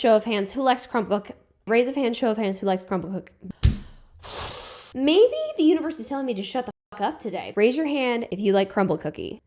Show of hands, who likes Crumbl? Raise of hands, show of hands, who likes Crumbl cookie? Maybe the universe is telling me to shut the fuck up today. Raise your hand if you like Crumbl cookie.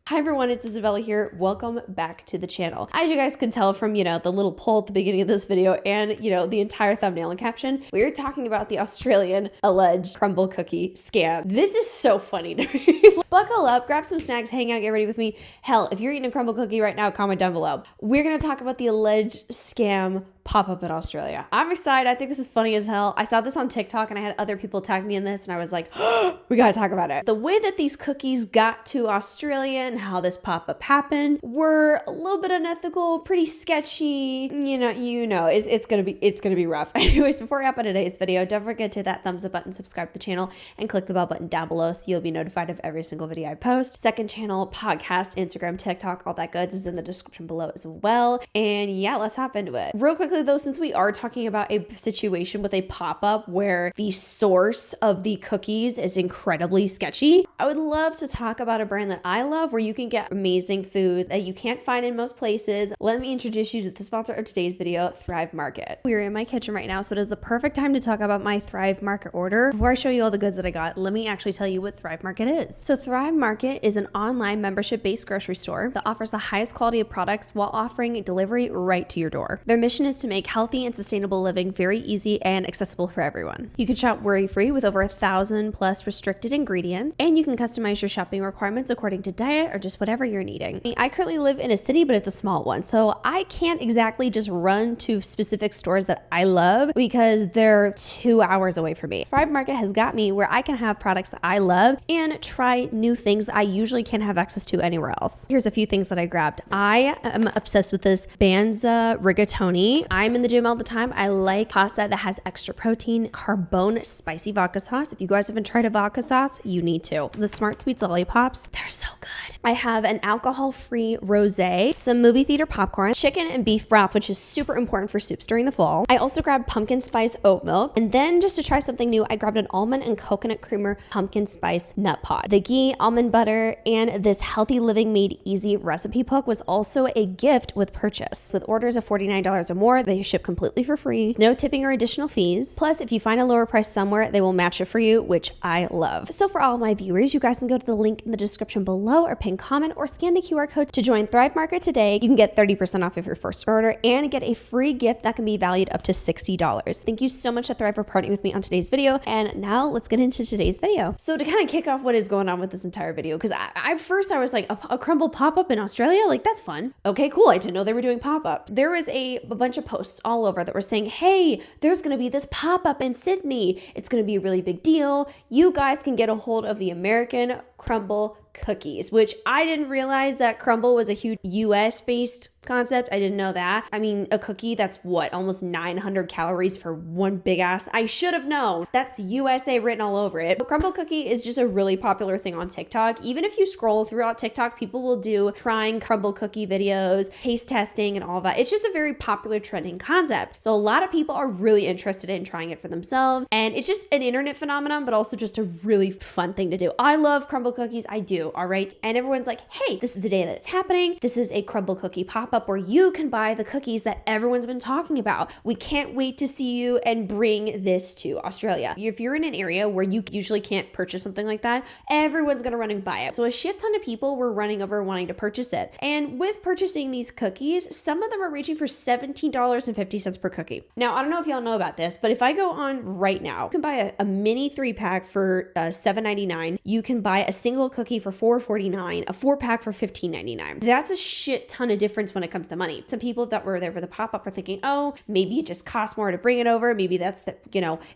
Hi everyone, it's Isabella here. Welcome back to the channel. As you guys can tell from, the little poll at the beginning of this video and, the entire thumbnail and caption, we're talking about the Australian alleged Crumbl cookie scam. This is so funny to me. Buckle up, grab some snacks, hang out, get ready with me. Hell, if you're eating a Crumbl cookie right now, comment down below. We're gonna talk about the alleged scam pop-up in Australia. I'm excited. I think this is funny as hell. I saw this on TikTok and I had other people tag me in this and I was like, oh, we gotta talk about it. The way that these cookies got to Australia and how this pop-up happened were a little bit unethical, pretty sketchy. It's gonna be rough. Anyways, before we hop on today's video, don't forget to hit that thumbs up button, subscribe to the channel, and click the bell button down below so you'll be notified of every single video I post. Second channel, podcast, Instagram, TikTok, all that goods is in the description below as well. And yeah, let's hop into it. Real quickly though, since we are talking about a situation with a pop-up where the source of the cookies is incredibly sketchy, I would love to talk about a brand that I love where you can get amazing food that you can't find in most places. Let me introduce you to the sponsor of today's video, Thrive Market. We're in my kitchen right now, so it is the perfect time to talk about my Thrive Market order. Before I show you all the goods that I got, let me actually tell you what Thrive Market is. So Thrive Market is an online membership-based grocery store that offers the highest quality of products while offering delivery right to your door. Their mission is to make healthy and sustainable living very easy and accessible for everyone. You can shop worry-free with over 1,000 plus restricted ingredients, and you can customize your shopping requirements according to diet or just whatever you're needing. I currently live in a city, but it's a small one, so I can't exactly just run to specific stores that I love because they're 2 hours away from me. Thrive Market has got me where I can have products that I love and try new things that I usually can't have access to anywhere else. Here's a few things that I grabbed. I am obsessed with this Banza rigatoni. I'm in the gym all the time. I like pasta that has extra protein, carbone spicy vodka sauce. If you guys haven't tried a vodka sauce, you need to. The Smart Sweets lollipops, they're so good. I have an alcohol-free rosé, some movie theater popcorn, chicken and beef broth, which is super important for soups during the fall. I also grabbed pumpkin spice oat milk. And then just to try something new, I grabbed an almond and coconut creamer pumpkin spice nut pod. The ghee, almond butter, and this healthy living made easy recipe book was also a gift with purchase. With orders of $49 or more, they ship completely for free, no tipping or additional fees. Plus, if you find a lower price somewhere, they will match it for you, which I love. So for all my viewers, you guys can go to the link in the description below or pin comment or scan the QR code to join Thrive Market today. You can get 30% off of your first order and get a free gift that can be valued up to $60. Thank you so much to Thrive for partnering with me on today's video. And now let's get into today's video. So to kind of kick off what is going on with this entire video, because I was like, a Crumbl Pop Up in Australia? Like, that's fun. Okay, cool. I didn't know they were doing pop-up. There was a bunch of posts all over that were saying, hey, there's going to be this pop-up in Sydney. It's going to be a really big deal. You guys can get a hold of the American Crumbl cookies, which I didn't realize that Crumbl was a huge US based concept. I didn't know that. I mean, a cookie that's what, almost 900 calories for one big ass. I should have known. That's USA written all over it. But Crumbl cookie is just a really popular thing on TikTok. Even if you scroll throughout TikTok, people will do trying Crumbl cookie videos, taste testing and all that. It's just a very popular trending concept. So a lot of people are really interested in trying it for themselves. And it's just an internet phenomenon, but also just a really fun thing to do. I love Crumbl cookies. I do. All right. And everyone's like, hey, this is the day that it's happening. This is a Crumbl cookie pop-up where you can buy the cookies that everyone's been talking about. We can't wait to see you and bring this to Australia. If you're in an area where you usually can't purchase something like that, everyone's gonna run and buy it. So a shit ton of people were running over wanting to purchase it. And with purchasing these cookies, some of them are reaching for $17.50 per cookie. Now, I don't know if y'all know about this, but if I go on right now, you can buy a mini 3-pack for $7.99. You can buy a single cookie for $4.49, a 4-pack for $15.99. That's a shit ton of difference when it comes to money. Some people that were there for the pop-up are thinking, oh, maybe it just costs more to bring it over. Maybe that's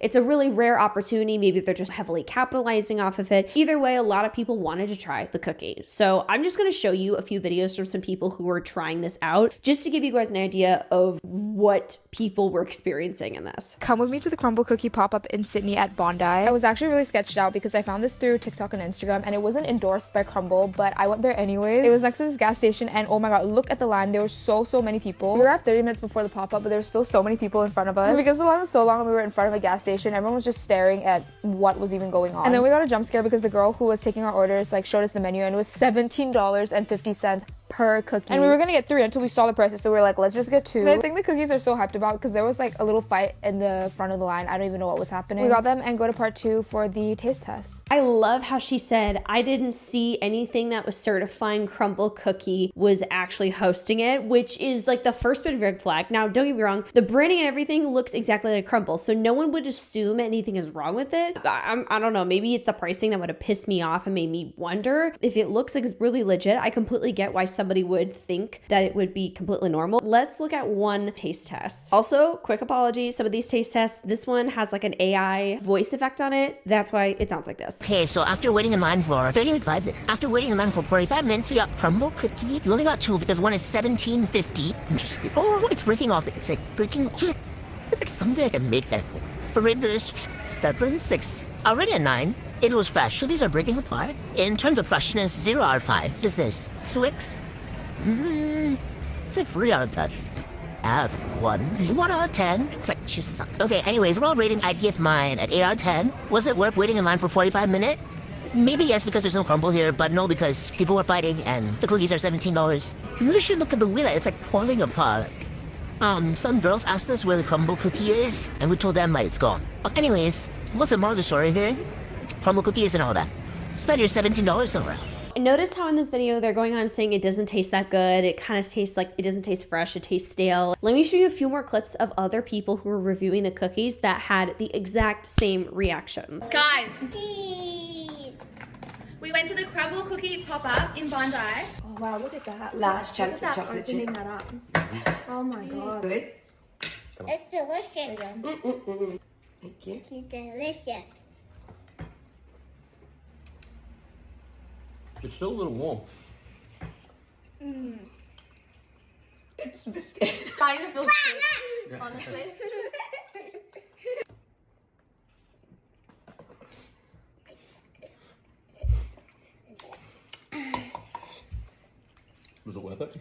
it's a really rare opportunity. Maybe they're just heavily capitalizing off of it. Either way, a lot of people wanted to try the cookie. So I'm just going to show you a few videos from some people who were trying this out, just to give you guys an idea of what people were experiencing in this. Come with me to the Crumbl cookie pop-up in Sydney at Bondi. I was actually really sketched out because I found this through TikTok and Instagram, and it wasn't endorsed by Crumbl, but I went there anyways. It was next to this gas station, and oh my god, look at the line. There were so many people. We arrived 30 minutes before the pop-up, but there were still so many people in front of us. And because the line was so long and we were in front of a gas station, everyone was just staring at what was even going on. And then we got a jump scare because the girl who was taking our orders showed us the menu, and it was $17.50 per cookie. And we were gonna get 3 until we saw the prices, so we were like, let's just get 2. But I think the cookies are so hyped about because there was like a little fight in the front of the line. I don't even know what was happening. We got them and go to part 2 for the taste test. I love how she said, I didn't see anything that was certifying Crumbl Cookie was actually hosting it, which is like the first bit of red flag. Now, don't get me wrong, the branding and everything looks exactly like Crumbl, so no one would assume anything is wrong with it. I don't know, maybe it's the pricing that would have pissed me off and made me wonder. If it looks like it's really legit, I completely get why somebody would think that it would be completely normal. Let's look at one taste test. Also, quick apology, some of these taste tests, this one has like an AI voice effect on it. That's why it sounds like this. Okay, so after waiting in line for 35 minutes, after waiting in line for 45 minutes, we got Crumbl Cookie. You only got 2 because one is $17.50. Interesting. Oh, it's breaking off. It's like breaking off. It's like something I can make that. But rate this 7.6. Already a 9. It was fresh, so these are breaking apart. In terms of freshness, 0 out of 5. Just this. Twix. It's a 3 out of 10. Have 1 out of 10. Like, she sucks. Okay, anyways, overall rating, I'd give mine at 8 out of 10. Was it worth waiting in line for 45 minutes? Maybe yes, because there's no Crumbl here, but no, because people were fighting and the cookies are $17. You should look at the wheel, it's like falling apart. Some girls asked us where the Crumbl cookie is, and we told them like it's gone. Anyways, what's the moral of the story here? Crumbl cookie isn't all that. Spend your $17 somewhere else. Notice how in this video they're going on saying it doesn't taste that good. It kind of tastes like it doesn't taste fresh. It tastes stale. Let me show you a few more clips of other people who were reviewing the cookies that had the exact same reaction. Guys, we went to the Crumbl Cookie Pop Up in Bondi. Oh wow, look at that. Large chunks of chocolate chip. Opening that up. Oh my god. Good. It's delicious. Thank you. It's delicious. It's still a little warm. It's a biscuit. Starting to feel sick, honestly. Was it worth it?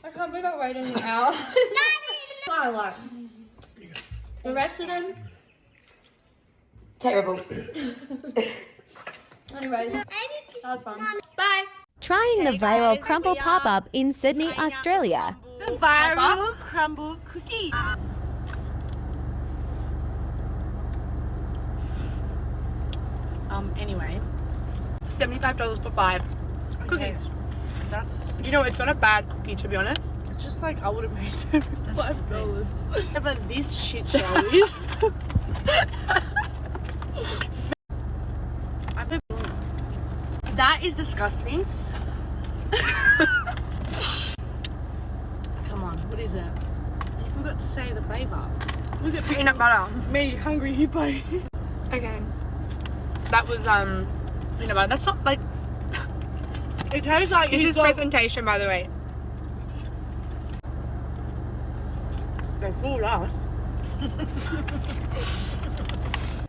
I can't believe I waited an hour. I like. The rest of them, Terrible. anyways, that was fun. Bye. Trying the viral Crumbl Pop Up in Sydney, Australia. The viral Crumbl cookie. Anyway, $75 for 5 cookies. That's, you know, it's not a bad cookie, to be honest. It's just like I would have made $75. Yeah, but this shit show is. That is disgusting. Come on, what is it? You forgot to say the flavor. Look at peanut butter. Me, hungry hippo. Okay. That was peanut butter. That's not like. It tastes like this is presentation, by the way. They fooled us.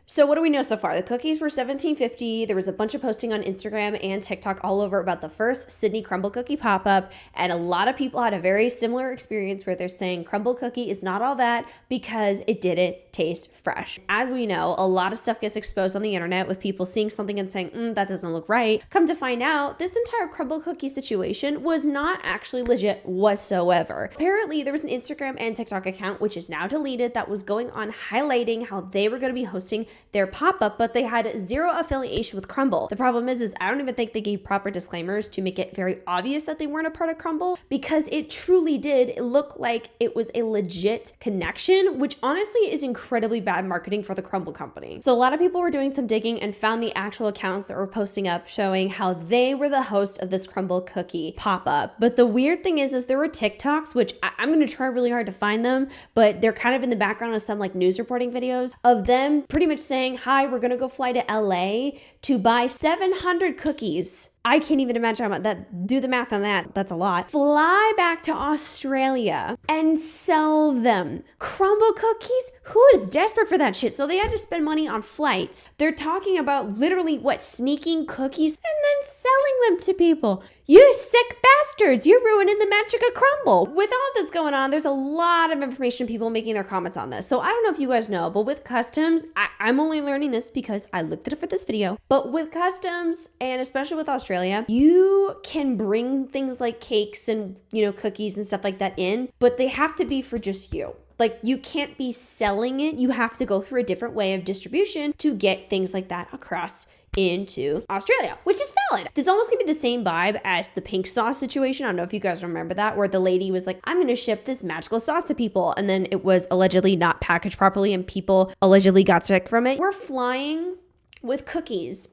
So what do we know so far? The cookies were $17.50. There was a bunch of posting on Instagram and TikTok all over about the first Sydney Crumbl Cookie pop-up, and a lot of people had a very similar experience where they're saying Crumbl Cookie is not all that because it didn't taste fresh. As we know, a lot of stuff gets exposed on the internet with people seeing something and saying, that doesn't look right. Come to find out, this entire Crumbl Cookie situation was not actually legit whatsoever. Apparently, there was an Instagram and TikTok account, which is now deleted, that was going on highlighting how they were going to be hosting their pop-up, but they had zero affiliation with Crumbl. The problem is I don't even think they gave proper disclaimers to make it very obvious that they weren't a part of Crumbl, because it truly did look like it was a legit connection, which honestly is incredibly bad marketing for the Crumbl company. So a lot of people were doing some digging and found the actual accounts that were posting up showing how they were the host of this Crumbl Cookie pop-up. But the weird thing is there were TikToks, which I'm going to try really hard to find them, but they're kind of in the background of some like news reporting videos of them pretty much saying, hi, we're gonna go fly to LA to buy 700 cookies. I can't even imagine how much that, do the math on that, that's a lot. Fly back to Australia and sell them. Crumbl cookies? Who is desperate for that shit? So they had to spend money on flights. They're talking about literally sneaking cookies and then selling them to people. You sick bastards, you're ruining the magic of Crumbl. With all this going on, there's a lot of information, people making their comments on this. So I don't know if you guys know, but with customs, I'm only learning this because I looked at it for this video, but with customs, and especially with Australia, Australia, you can bring things like cakes and, cookies and stuff like that in, but they have to be for just you. Like, you can't be selling it. You have to go through a different way of distribution to get things like that across into Australia, which is valid. This almost gonna be the same vibe as the pink sauce situation. I don't know if you guys remember that, where the lady was like, I'm gonna ship this magical sauce to people, and then it was allegedly not packaged properly and people allegedly got sick from it. We're flying with cookies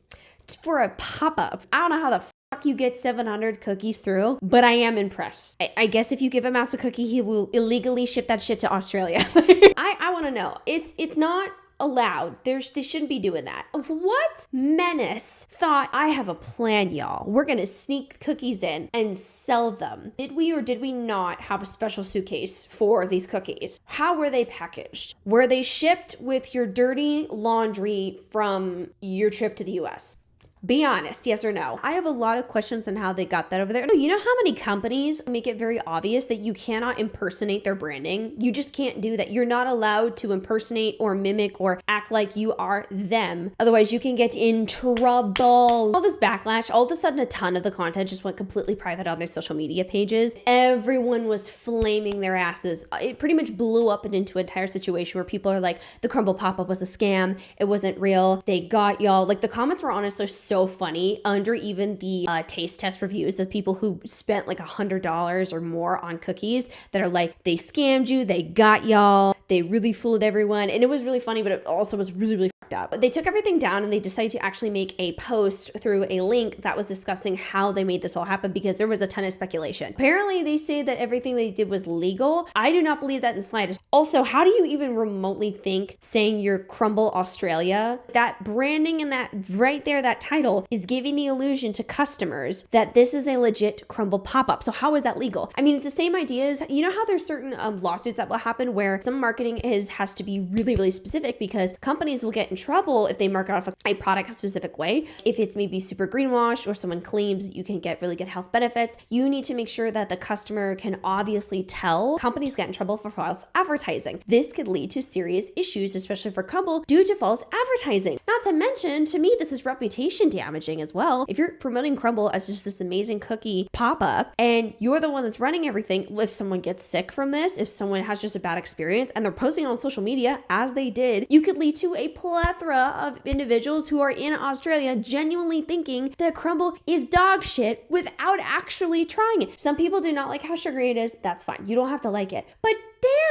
for a pop-up. I don't know how the fuck you get 700 cookies through, but I am impressed. I guess if you give a mouse a cookie, he will illegally ship that shit to Australia. I want to know. It's not allowed. They shouldn't be doing that. What menace thought, I have a plan, y'all? We're gonna sneak cookies in and sell them. Did we or did we not have a special suitcase for these cookies? How were they packaged? Were they shipped with your dirty laundry from your trip to the US? Be honest, yes or no? I have a lot of questions on how they got that over there. You know how many companies make it very obvious that you cannot impersonate their branding? You just can't do that. You're not allowed to impersonate or mimic or act like you are them. Otherwise, you can get in trouble. All this backlash, all of a sudden, a ton of the content just went completely private on their social media pages. Everyone was flaming their asses. It pretty much blew up into an entire situation where people are like, the Crumbl Pop Up was a scam. It wasn't real. They got y'all. Like, the comments were honestly so funny under even the taste test reviews of people who spent like $100 or more on cookies that are like, they scammed you, they got y'all, they really fooled everyone. And it was really funny, but it also was really, really fucked up. They took everything down and they decided to actually make a post through a link that was discussing how they made this all happen, because there was a ton of speculation. Apparently they say that everything they did was legal. I do not believe that in the slightest. Also, how do you even remotely think saying you're Crumbl Australia, that branding and that right there, that title is giving the illusion to customers that this is a legit Crumbl pop-up. So how is that legal? I mean, it's the same idea as, you know how there's certain lawsuits that will happen where some marketing has to be really, really specific, because companies will get in trouble if they market off a product a specific way. If it's maybe super greenwash or someone claims that you can get really good health benefits, you need to make sure that the customer can obviously tell. Companies get in trouble for false advertising. This could lead to serious issues, especially for Crumbl, due to false advertising. Not to mention, to me, this is reputation damaging as well. If you're promoting Crumbl as just this amazing cookie pop-up and you're the one that's running everything, if someone gets sick from this, if someone has just a bad experience and they're posting it on social media as they did, you could lead to a plethora of individuals who are in Australia genuinely thinking that Crumbl is dog shit without actually trying it. Some people do not like how sugary it is. That's fine. You don't have to like it. But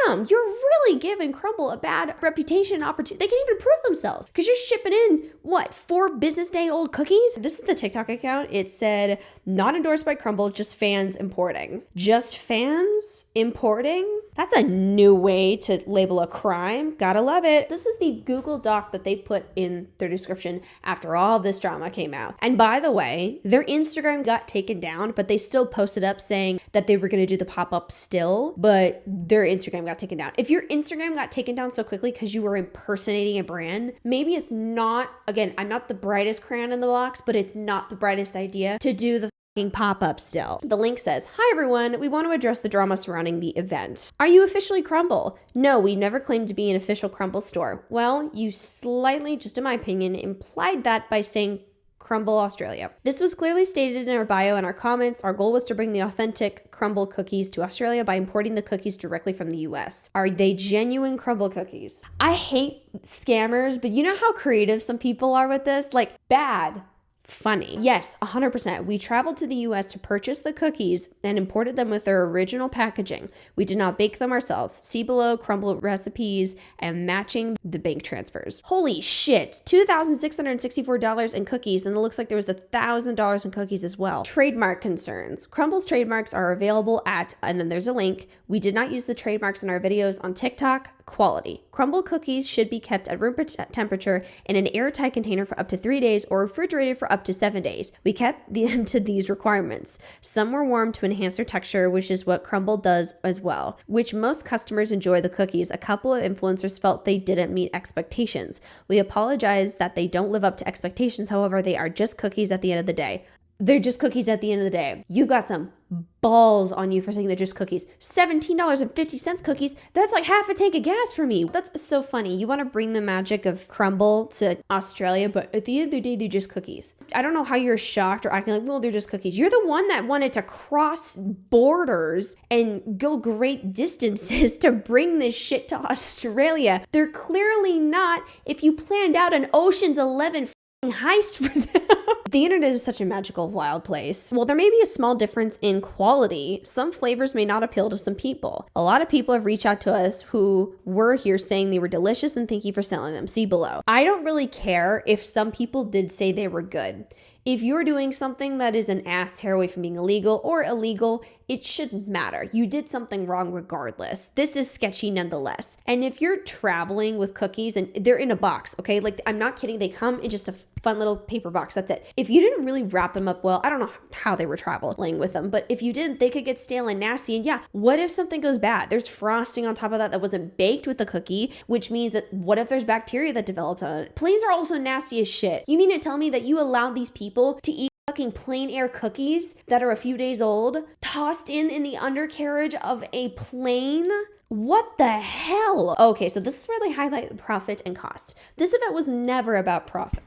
damn, you're really giving Crumbl a bad reputation opportunity. They can even prove themselves because you're shipping in, 4 business day old cookies? This is the TikTok account. It said, not endorsed by Crumbl, just fans importing. Just fans importing? That's a new way to label a crime. Gotta love it. This is the Google Doc that they put in their description after all this drama came out. And by the way, their Instagram got taken down, but they still posted up saying that they were gonna do the pop-up still, but their Instagram got taken down. If your Instagram got taken down so quickly because you were impersonating a brand, maybe it's not, again, I'm not the brightest crayon in the box, but it's not the brightest idea to do the pop-up still. The link says, hi everyone, we want to address the drama surrounding the event. Are you officially Crumbl? No, we never claimed to be an official Crumbl store. Well, you slightly, just in my opinion, implied that by saying Crumbl Australia. This was clearly stated in our bio and our comments. Our goal was to bring the authentic Crumbl cookies to Australia by importing the cookies directly from the US. Are they genuine Crumbl cookies? I hate scammers, but you know how creative some people are with this? Like, bad. Funny. Yes, 100%. We traveled to the US to purchase the cookies and imported them with their original packaging. We did not bake them ourselves. See below Crumbl recipes and matching the bank transfers. Holy shit. $2,664 in cookies, and it looks like there was $1,000 in cookies as well. Trademark concerns. Crumble's trademarks are available at, and then there's a link. We did not use the trademarks in our videos on TikTok. Quality. Crumbl cookies should be kept at room temperature in an airtight container for up to 3 days or refrigerated for up to 7 days. We kept them to these requirements. Some were warmed to enhance their texture, which is what Crumbl does as well, which most customers enjoy the cookies. A couple of influencers felt they didn't meet expectations. We apologize that they don't live up to expectations. However, they are just cookies at the end of the day. They're just cookies at the end of the day. You got some balls on you for saying they're just cookies. $17.50 cookies. That's like half a tank of gas for me. That's so funny. You want to bring the magic of Crumbl to Australia, but at the end of the day, they're just cookies. I don't know how you're shocked or acting like, well, they're just cookies. You're the one that wanted to cross borders and go great distances to bring this shit to Australia. They're clearly not if you planned out an Ocean's 11 heist for them. The internet is such a magical, wild place. While there may be a small difference in quality, some flavors may not appeal to some people. A lot of people have reached out to us who were here saying they were delicious and thank you for selling them. See below. I don't really care if some people did say they were good. If you're doing something that is an ass hair away from being illegal or illegal, it shouldn't matter. You did something wrong regardless. This is sketchy nonetheless. And if you're traveling with cookies and they're in a box, okay? Like, I'm not kidding. They come in just a fun little paper box. That's it. If you didn't really wrap them up well, I don't know how they were traveling with them, but if you didn't, they could get stale and nasty. And yeah, what if something goes bad? There's frosting on top of that wasn't baked with the cookie, which means that what if there's bacteria that develops on it? Planes are also nasty as shit. You mean to tell me that you allowed these people to eat fucking plain air cookies that are a few days old, tossed in the undercarriage of a plane? What the hell? Okay, so this is where they highlight the profit and cost. This event was never about profit.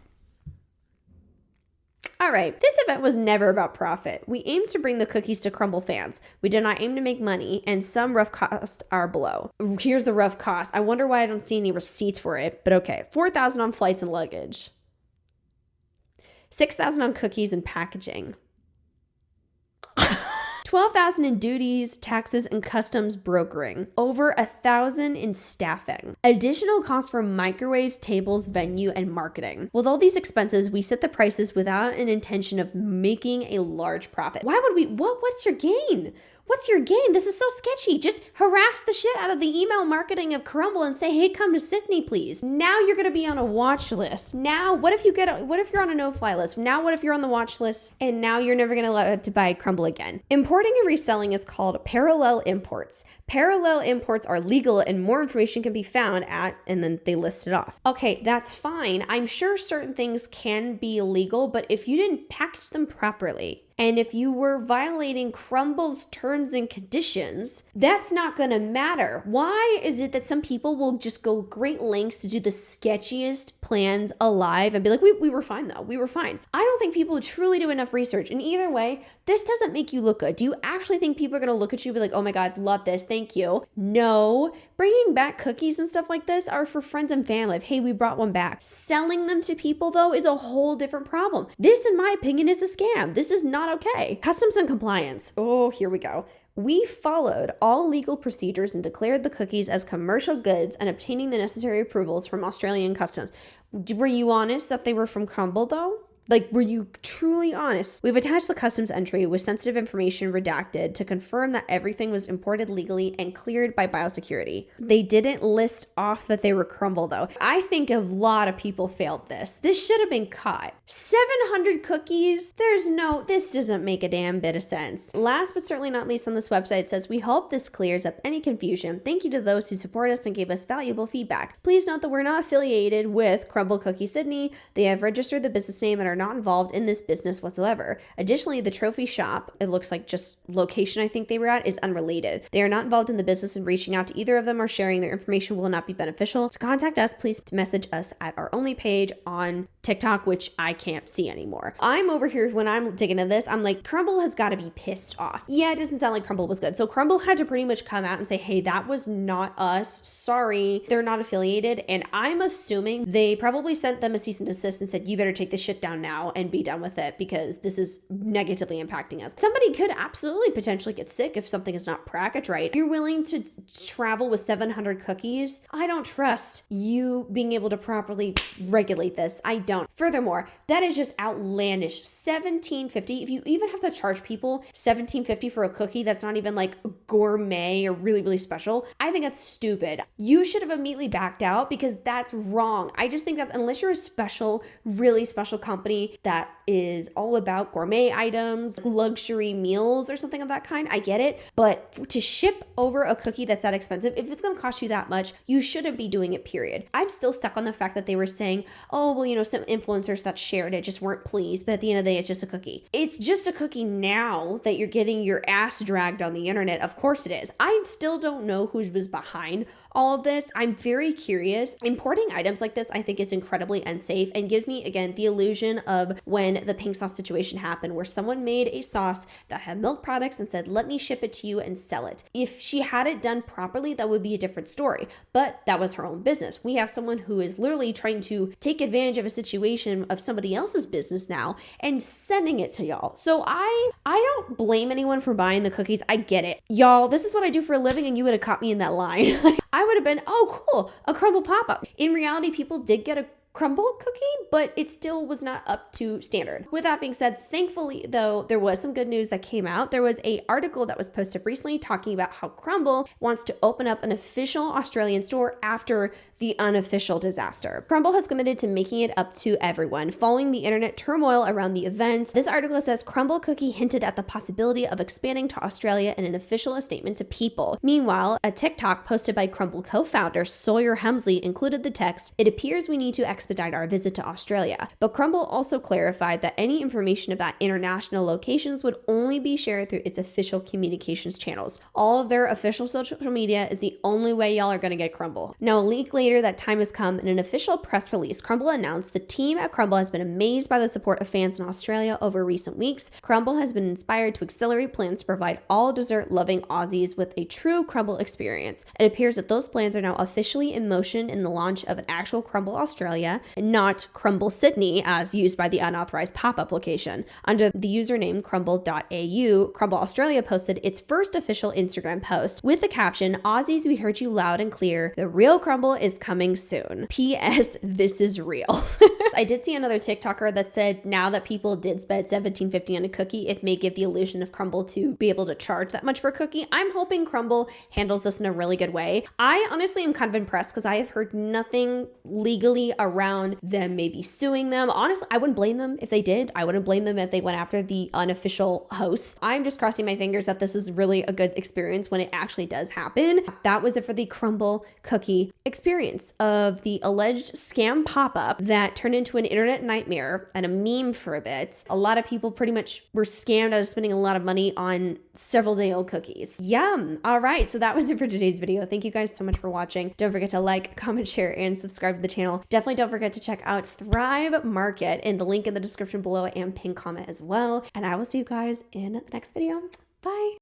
All right, this event was never about profit. We aimed to bring the cookies to Crumbl fans. We did not aim to make money, and some rough costs are below. Here's the rough cost. I wonder why I don't see any receipts for it, but okay. $4,000 on flights and luggage. $6,000 on cookies and packaging. $12,000 in duties, taxes, and customs brokering. Over $1,000 in staffing. Additional costs for microwaves, tables, venue, and marketing. With all these expenses, we set the prices without an intention of making a large profit. Why would we? What's your gain? What's your gain? This is so sketchy. Just harass the shit out of the email marketing of Crumbl and say, hey, come to Sydney, please. Now you're going to be on a watch list. Now, what if you're on a no-fly list? Now, what if you're on the watch list and now you're never going to allow to buy Crumbl again? Importing and reselling is called parallel imports. Parallel imports are legal and more information can be found at, and then they list it off. Okay, that's fine. I'm sure certain things can be illegal, but if you didn't package them properly, and if you were violating Crumbl's terms and conditions, that's not gonna matter. Why is it that some people will just go great lengths to do the sketchiest plans alive and be like, we were fine though, we were fine. I don't think people truly do enough research. And either way, this doesn't make you look good. Do you actually think people are gonna look at you and be like, oh my God, love this, thank you? No. Bringing back cookies and stuff like this are for friends and family. If, hey, we brought one back. Selling them to people though is a whole different problem. This, in my opinion, is a scam. This is not okay. Customs and compliance. Oh, here we go. We followed all legal procedures and declared the cookies as commercial goods and obtaining the necessary approvals from Australian customs. Were you honest that they were from Crumbl though? Like, were you truly honest? We've attached the customs entry with sensitive information redacted to confirm that everything was imported legally and cleared by biosecurity. They didn't list off that they were Crumbl though. I think a lot of people failed this. This should have been caught. 700 cookies? This doesn't make a damn bit of sense. Last but certainly not least on this website, it says, we hope this clears up any confusion. Thank you to those who support us and gave us valuable feedback. Please note that we're not affiliated with Crumbl Cookie Sydney. They have registered the business name and are not involved in this business whatsoever. Additionally, the trophy shop, it looks like just location I think they were at, is unrelated. They are not involved in the business, and reaching out to either of them or sharing their information will not be beneficial. To contact us, please message us at our only page on TikTok, which I can't see anymore. I'm over here when I'm digging into this, I'm like, Crumbl has got to be pissed off. Yeah, it doesn't sound like Crumbl was good. So Crumbl had to pretty much come out and say, hey, that was not us. Sorry, they're not affiliated. And I'm assuming they probably sent them a cease and desist and said, you better take this shit down now and be done with it because this is negatively impacting us. Somebody could absolutely potentially get sick if something is not packaged right. You're willing to travel with 700 cookies? I don't trust you being able to properly regulate this. I don't. Furthermore, that is just outlandish. $17.50. If you even have to charge people $17.50 for a cookie that's not even like gourmet or really, really special, I think that's stupid. You should have immediately backed out because that's wrong. I just think that unless you're a special, really special company company that is all about gourmet items, luxury meals, or something of that kind. I get it. But to ship over a cookie that's that expensive, if it's going to cost you that much, you shouldn't be doing it, period. I'm still stuck on the fact that they were saying, oh, well, you know, some influencers that shared it just weren't pleased, but at the end of the day, it's just a cookie. It's just a cookie now that you're getting your ass dragged on the internet. Of course it is. I still don't know who was behind all of this. I'm very curious. Importing items like this, I think, is incredibly unsafe and gives me, again, the illusion of when the pink sauce situation happened, where someone made a sauce that had milk products and said, let me ship it to you and sell it. If she had it done properly, that would be a different story, but that was her own business. We have someone who is literally trying to take advantage of a situation of somebody else's business now and sending it to y'all. So I don't blame anyone for buying the cookies. I get it. Y'all, this is what I do for a living, and you would have caught me in that line. I would have been, oh, cool, a Crumbl Pop Up. In reality, people did get a Crumbl cookie, but it still was not up to standard. With that being said, thankfully, though, there was some good news that came out. There was an article that was posted recently talking about how Crumbl wants to open up an official Australian store after the unofficial disaster. Crumbl has committed to making it up to everyone following the internet turmoil around the event. This article says Crumbl Cookie hinted at the possibility of expanding to Australia in an official statement to people. Meanwhile, a TikTok posted by Crumbl co-founder Sawyer Hemsley included the text, "It appears we need to expedite our visit to Australia." But Crumbl also clarified that any information about international locations would only be shared through its official communications channels. All of their official social media is the only way y'all are going to get Crumbl. Now, a week later, that time has come. In an official press release, Crumbl announced the team at Crumbl has been amazed by the support of fans in Australia over recent weeks. Crumbl has been inspired to accelerate plans to provide all dessert-loving Aussies with a true Crumbl experience. It appears that those plans are now officially in motion in the launch of an actual Crumbl Australia, and not Crumbl Sydney as used by the unauthorized pop-up location. Under the username crumbl.au, Crumbl Australia posted its first official Instagram post with the caption, "Aussies, we heard you loud and clear. The real Crumbl is coming soon. P.S. This is real." I did see another TikToker that said now that people did spend $17.50 on a cookie, it may give the illusion of Crumbl to be able to charge that much for a cookie. I'm hoping Crumbl handles this in a really good way. I honestly am kind of impressed because I have heard nothing legally around them maybe suing them. Honestly, I wouldn't blame them if they did. I wouldn't blame them if they went after the unofficial hosts. I'm just crossing my fingers that this is really a good experience when it actually does happen. That was it for the Crumbl cookie experience of the alleged scam pop-up that turned into an internet nightmare and a meme for a bit. A lot of people pretty much were scammed out of spending a lot of money on several day old cookies. Yum. All right, so that was it for today's video. Thank you guys so much for watching. Don't forget to like, comment, share, and subscribe to the channel. Definitely don't forget to check out Thrive Market in the link in the description below and pin comment as well. And I will see you guys in the next video. Bye.